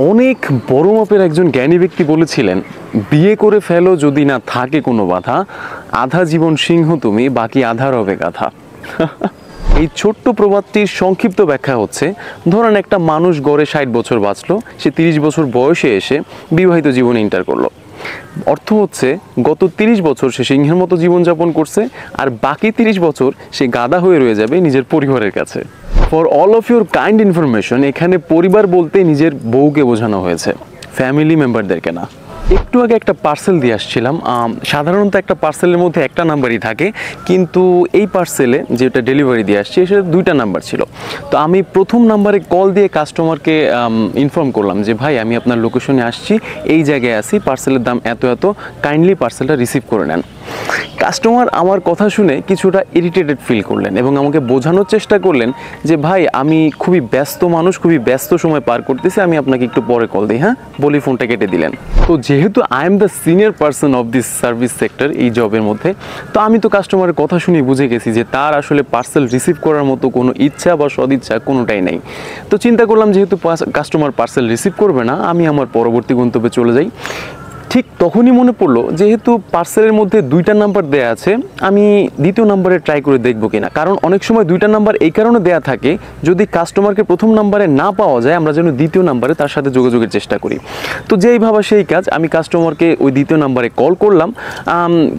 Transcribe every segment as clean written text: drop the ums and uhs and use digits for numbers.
অনেক বড় মাপের একজন জ্ঞানী ব্যক্তি বলেছিলেন, বিয়ে করে ফেলো যদি না থাকে কোনো বাধা, আধা জীবন সিংহ তুমি, বাকি আধা রবে গাধা। এই ছোট্ট প্রবাদটির সংক্ষিপ্ত ব্যাখ্যা হচ্ছে, ধরেন একটা মানুষ গড়ে 60 বছর বাঁচলো, সে 30 বছর বয়সে এসে বিবাহিত জীবনে এন্টার করলো। অর্থ হচ্ছে গত 30 বছর সে সিংহের মতো জীবনযাপন করছে, আর বাকি 30 বছর সে গাধা হয়ে রয়ে যাবে নিজের পরিবারের কাছে। For all of your kind information, এখানে পরিবার বলতে নিজের বউকে বোঝানো হয়েছে, ফ্যামিলি মেম্বারদেরকে না। একটু আগে একটা পার্সেল দিয়ে আসছিলাম। সাধারণত একটা পার্সেলের মধ্যে একটা নাম্বারই থাকে, কিন্তু এই পার্সেলে যেটা ডেলিভারি দিয়ে আসছে সেটা 2টা নাম্বার ছিল। তো আমি প্রথম নাম্বারে কল দিয়ে কাস্টমারকে ইনফর্ম করলাম যে ভাই, আমি আপনার লোকেশনে আসছি, এই জায়গায় আছি, পার্সেলের দাম এত এত, কাইন্ডলি পার্সেলটা রিসিভ করে নেন। কাস্টমার আমার কথা শুনে কিছুটা ইরিটেটেড ফিল করলেন এবং আমাকে বোঝানোর চেষ্টা করলেন যে ভাই, আমি খুবই ব্যস্ত মানুষ, খুবই ব্যস্ত সময় পার করতেছি, আমি আপনাকে একটু পরে কল দিই, হ্যাঁ বলি ফোনটা কেটে দিলেন। তো যেহেতু I am the senior person of this service sector, এই জবের মধ্যে, তো আমি তো কাস্টমারের কথা শুনে বুঝে গেছি যে তার আসলে পার্সেল রিসিভ করার মতো কোনো ইচ্ছা বা সদিচ্ছা কোনোটাই নেই। তো চিন্তা করলাম যেহেতু কাস্টমার পার্সেল রিসিভ করবে না, আমি আমার পরবর্তী গন্তব্যে চলে যাই। ঠিক তখনই মনে পড়লো, যেহেতু পার্সেলের মধ্যে 2টা নাম্বার দেয়া আছে, আমি দ্বিতীয় নাম্বারে ট্রাই করে দেখবো কিনা। কারণ অনেক সময় 2টা নাম্বার এই কারণে দেয়া থাকে, যদি কাস্টমারকে প্রথম নাম্বারে না পাওয়া যায়, আমরা যেন দ্বিতীয় নাম্বারে তার সাথে যোগাযোগের চেষ্টা করি। তো যেই ভাবা সেই কাজ, আমি কাস্টমারকে ওই দ্বিতীয় নাম্বারে কল করলাম।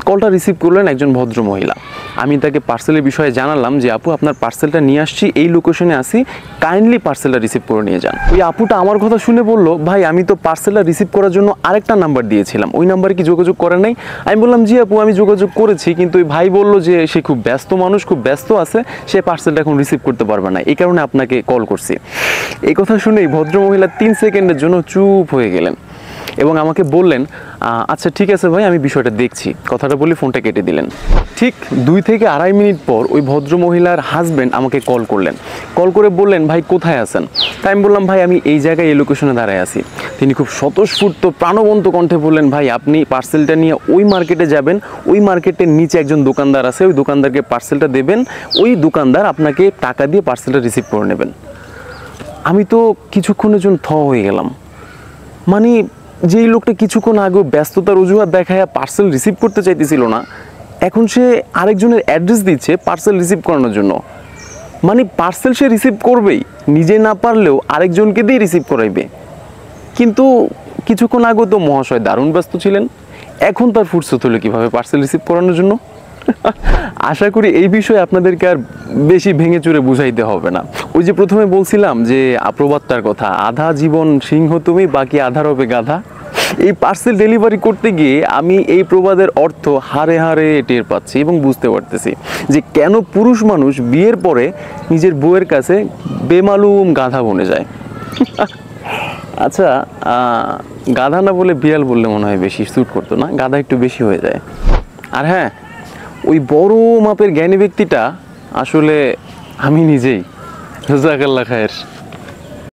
কলটা রিসিভ করলেন একজন ভদ্র মহিলা। আমি তাকে পার্সেলের বিষয়ে জানালাম যে আপু, আপনার পার্সেলটা নিয়ে আসছি, এই লোকেশনে আসি, কাইন্ডলি পার্সেলটা রিসিভ করে নিয়ে যান। ওই আপুটা আমার কথা শুনে বললো, ভাই আমি তো পার্সেলটা রিসিভ করার জন্য আরেকটা নাম্বার দিয়েছিলাম, ওই নাম্বারে কি যোগাযোগ করেন নাই? আমি বললাম জি আপু, আমি যোগাযোগ করেছি, কিন্তু ওই ভাই বললো যে সে খুব ব্যস্ত মানুষ, খুব ব্যস্ত আছে, সে পার্সেলটা এখন রিসিভ করতে পারবে না, এই কারণে আপনাকে কল করছি। এই কথা শুনেই ভদ্রমহিলা 3 সেকেন্ডের জন্য চুপ হয়ে গেলেন এবং আমাকে বললেন, আচ্ছা ঠিক আছে ভাই, আমি বিষয়টা দেখছি, কথাটা বলে ফোনটা কেটে দিলেন। ঠিক 2 থেকে 2.5 মিনিট পর ওই ভদ্রমহিলার হাজব্যান্ড আমাকে কল করলেন। কল করে বললেন, ভাই কোথায় আছেন? তাই আমি বললাম, ভাই আমি এই জায়গায় এই লোকেশনে দাঁড়ায় আছি। তিনি খুব স্বতঃস্ফূর্ত প্রাণবন্ত কণ্ঠে বললেন, ভাই আপনি পার্সেলটা নিয়ে ওই মার্কেটে যাবেন, ওই মার্কেটের নিচে একজন দোকানদার আছে, ওই দোকানদারকে পার্সেলটা দেবেন, ওই দোকানদার আপনাকে টাকা দিয়ে পার্সেলটা রিসিভ করে নেবেন। আমি তো কিছুক্ষণের জন্য হয়ে গেলাম। মানে যেই লোকটা কিছুক্ষণ আগেও ব্যস্ততার অজুহাত দেখায় পার্সেল রিসিভ করতে চাইতেছিল না, এখন সে আরেকজনের অ্যাড্রেস দিচ্ছে পার্সেল রিসিভ করানোর জন্য। মানে পার্সেল সে রিসিভ করবেই, নিজে না পারলেও আরেকজনকে দিয়ে রিসিভ করাইবে। কিন্তু কিছুক্ষণ আগেও তো মহাশয় দারুণ ব্যস্ত ছিলেন, এখন তার ফুরসত হলো কীভাবে পার্সেল রিসিভ করানোর জন্য? আশা করি এই বিষয়ে আপনাদেরকে আর বেশি ভেঙে চুরে বুঝাইতে হবে না। ওই যে প্রথমে বলছিলাম যে প্রবাদটার কথা, আধা জীবন সিংহ তুমি, বাকি আধা রবে গাধা। এই পার্সেল ডেলিভারি করতে গিয়ে আমি এই প্রবাদের অর্থ হারে হারে টের পাচ্ছি এবং বুঝতে পারতেছি যে কেন পুরুষ মানুষ বিয়ের পরে নিজের বউয়ের কাছে বেমালুম গাধা বনে যায়। আচ্ছা, গাধা না বলে বিড়াল বললে মনে হয় বেশি স্যুট করতো না, গাধা একটু বেশি হয়ে যায়। আর হ্যাঁ, ওই বড় মাপের জ্ঞানী ব্যক্তিটা আসলে আমি নিজেই। জাযাকাল্লাহ খায়ের।